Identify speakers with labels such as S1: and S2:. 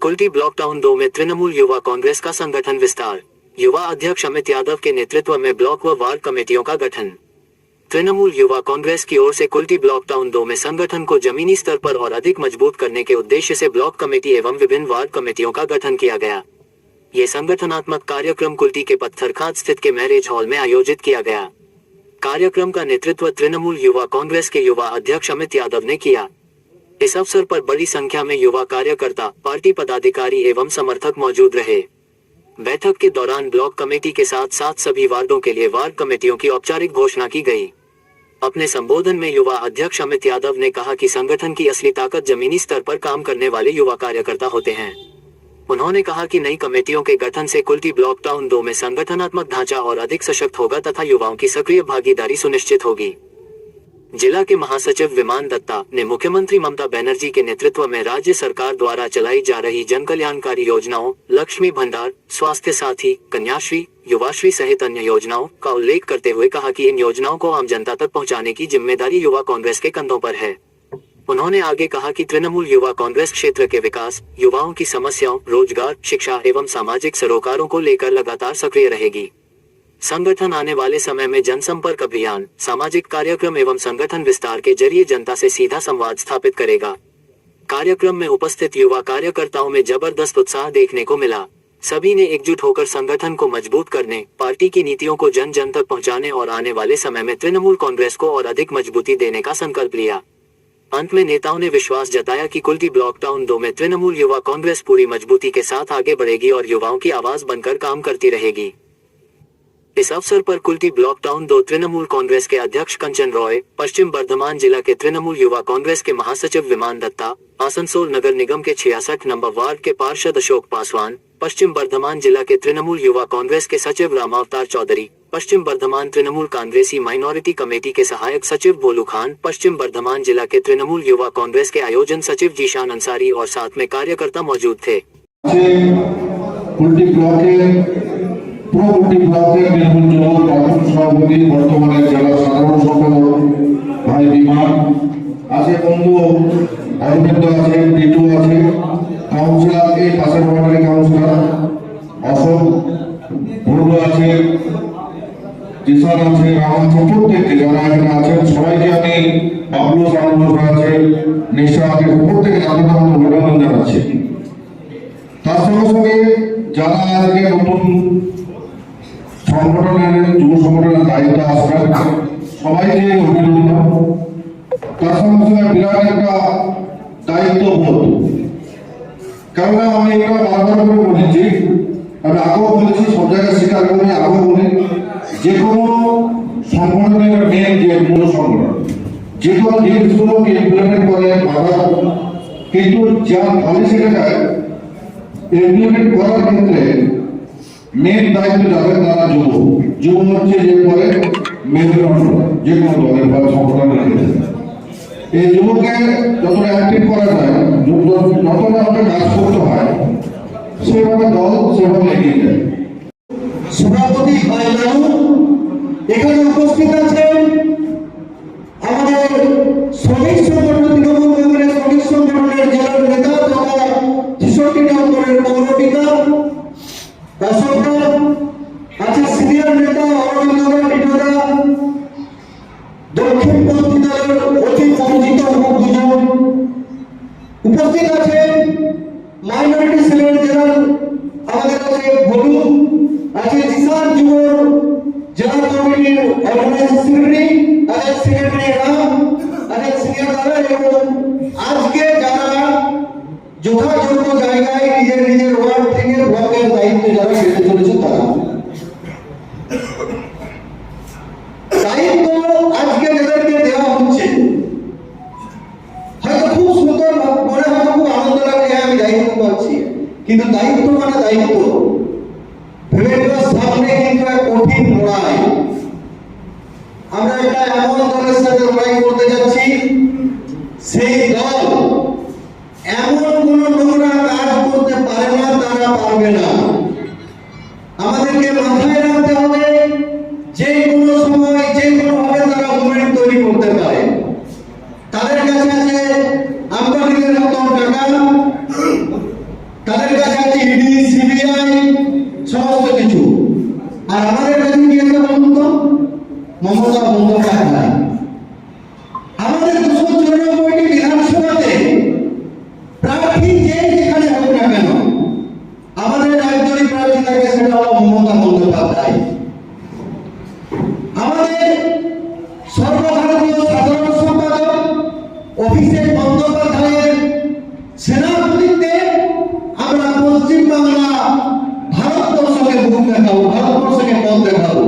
S1: Kulti block town 2 में तृणमूल युवा कांग्रेस का संगठन विस्तार। युवा अध्यक्ष अमित यादव के नेतृत्व में ब्लॉक व वार्ड कमेटियों का गठन। तृणमूल युवा कांग्रेस की ओर से कुल्टी ब्लॉक टाउन 2 में संगठन को जमीनी स्तर पर और अधिक मजबूत करने के उद्देश्य से ब्लॉक कमेटी एवं विभिन्न वार्ड कमेटियों का गठन किया गया। ये संगठनात्मक कार्यक्रम कुल्टी के पत्थरखाद स्थित के मैरिज हॉल में आयोजित किया गया। कार्यक्रम का नेतृत्व तृणमूल युवा कांग्रेस के युवा अध्यक्ष अमित यादव ने किया। इस अवसर पर बड़ी संख्या में युवा कार्यकर्ता, पार्टी पदाधिकारी एवं समर्थक मौजूद रहे। बैठक के दौरान ब्लॉक कमेटी के साथ साथ सभी वार्डों के लिए वार्ड कमेटियों की औपचारिक घोषणा की गई। अपने संबोधन में युवा अध्यक्ष अमित यादव ने कहा कि संगठन की असली ताकत जमीनी स्तर पर काम करने वाले युवा कार्यकर्ता होते हैं। उन्होंने कहा कि नई कमेटियों के गठन से कुल्टी ब्लॉक टाउन 2 में संगठनात्मक ढांचा और अधिक सशक्त होगा तथा युवाओं की सक्रिय भागीदारी सुनिश्चित होगी। जिला के महासचिव विमान दत्ता ने मुख्यमंत्री ममता बनर्जी के नेतृत्व में राज्य सरकार द्वारा चलाई जा रही जन कल्याणकारी योजनाओं, लक्ष्मी भंडार, स्वास्थ्य साथी, कन्याश्री, युवाश्री सहित अन्य योजनाओं का उल्लेख करते हुए कहा कि इन योजनाओं को आम जनता तक पहुंचाने की जिम्मेदारी युवा कांग्रेस के कंधों पर है। उन्होंने आगे कहा कि तृणमूल युवा कांग्रेस क्षेत्र के विकास, युवाओं की समस्याओं, रोजगार, शिक्षा एवं सामाजिक सरोकारों को लेकर लगातार सक्रिय रहेगी। संगठन आने वाले समय में जनसंपर्क अभियान, सामाजिक कार्यक्रम एवं संगठन विस्तार के जरिए जनता से सीधा संवाद स्थापित करेगा। कार्यक्रम में उपस्थित युवा कार्यकर्ताओं में जबरदस्त उत्साह देखने को मिला। सभी ने एकजुट होकर संगठन को मजबूत करने, पार्टी की नीतियों को जन जन तक पहुंचाने और आने वाले समय में तृणमूल कांग्रेस को और अधिक मजबूती देने का संकल्प लिया। अंत में नेताओं ने विश्वास जताया कि कुल्टी ब्लॉक टाउन 2 में तृणमूल युवा कांग्रेस पूरी मजबूती के साथ आगे बढ़ेगी और युवाओं की आवाज बनकर काम करती रहेगी। इस अवसर पर कुल्टी ब्लॉक टाउन 2 तृणमूल कांग्रेस के अध्यक्ष कंचन रॉय, पश्चिम बर्धमान जिला के तृणमूल युवा कांग्रेस के महासचिव विमान दत्ता, आसनसोल नगर निगम के 66 नंबर वार्ड के पार्षद अशोक पासवान, पश्चिम बर्धमान जिला के तृणमूल युवा कांग्रेस के सचिव रामावतार चौधरी, पश्चिम बर्धमान तृणमूल कांग्रेसी माइनॉरिटी कमेटी के सहायक सचिव भोलू खान, पश्चिम बर्धमान जिला के तृणमूल युवा कांग्रेस के आयोजन सचिव जीशान अंसारी और साथ में कार्यकर्ता मौजूद थे।
S2: पूर्ववर्ती ब्लॉकेর নির্বাচন প্রথম সভাপতি বর্তমানে জেলা সাধারণ সম্পাদক ভাই বিমান আছে, বন্ধু অরবিন্দ আছে, টিটু আছে, কাউন্সিলর এই পাশের ওয়ার্ডের কাউন্সিলর অশোক ভুরু আছে, কিষান আছে, রাম আছে, প্রত্যেককে যারা এখানে আছেন সবাইকে আমি বাবলু সামন্ত আছে, নিশা আছে, প্রত্যেকে জানাতে অভিনন্দন জানাচ্ছি। তার সঙ্গে সঙ্গে যারা আজকে নতুন সংগঠনের যুব সংগঠনের দায়িত্ব আসবেন সবাইকে অভিনন্দন। তার সঙ্গে সঙ্গে বিরাট একটা দায়িত্ববোধ, কেননা আমি এটা বারবার করে বলেছি, আমি আগেও বলেছি, সব জায়গায় স্বীকার করি, আগেও বলি, যে কোনো সংগঠনের মেন যে মূল সংগঠন যে কোনো জিনিসগুলোকে ইমপ্লিমেন্ট করে বাধা, কিন্তু যার পলিসিটা ইমপ্লিমেন্ট করার ক্ষেত্রে মেন দায়িত্ব যাদের তারা যুব হচ্ছে যে পরে মেরুদণ্ড যে কোনো দলের বা সংগঠনের ক্ষেত্রে এই যুবকে যতটা অ্যাক্টিভ করা যায়, যতটা আমাকে কাজ করতে হয়, সেভাবে দল সেভাবে এগিয়ে যায়।
S3: সভাপতি এখানে উপস্থিত আছেন আমাদের শ্রমিক সংগঠন তৃণমূল কংগ্রেস শ্রমিক সংগঠনের জেলার নেতা তথা ৬৬ নম্বরের পৌরপিতা আছে, সিনিয়র নেতা অরবিন্দর টিটোদা, দক্ষিণপন্থী দলের অতি পরিচিত দুজন উপস্থিত আছেন, মাইনরিটি সেলের জেলার আমাদের আছে ভোলু আছে, জিসান যুব জেলা কমিটির অর্গানাইজিং সেক্রেটারি আছে, সেক্রেটারি রাম আছে, সিনিয়র দলের এবং আজকে যারা যথাযোগ্য জায়গায় নিজের নিজের ওয়ার্ড থেকে ব্লকের দায়িত্ব যারা পেতে চলেছে তারা দায়িত্ব আজকে যাদেরকে দেওয়া হচ্ছে হয়তো খুব সুন্দর মনে হয়, খুব আনন্দ লাগে, আমি দায়িত্ব পাচ্ছি, কিন্তু দায়িত্ব মানে দায়িত্ব ভেবে সামনে কিন্তু এক কঠিন লড়াই। আমরা একটা এমন দলের সাথে লড়াই করতে যাচ্ছি, সেই দল এমন কোন নোংরা কাজ করতে পারে না, তারা পারবে না। আমাদেরকে মাথায় রাখতে হবে যে কোনো সময় যে কোনো ভাবে তারা মুভমেন্ট তৈরি করতে পারে। তাদের কাছে আছে আমদানিদের মতন টাকা, তাদের কাছে আছে ইডি, সিবিআই, সমস্ত কিছু। আর আমাদের কাছে কি আছে বলুন তো? মমতা বন্দ্যোপাধ্যায়। আমাদের 294টি বিধানসভাতে প্রার্থী যে যেখানে হোক না কেন, আমাদের একজনই প্রার্থী থাকে, সেটা হলো মমতা বন্দ্যোপাধ্যায়। আমাদের সর্বভারতীয় সাধারণ সম্পাদক অভিষেক বন্দ্যোপাধ্যায়ের সেনাপতিত্বে আমরা পশ্চিমবাংলা ভারতবর্ষকে মুখ দেখাবো, ভারতবর্ষকে পথ দেখাবো।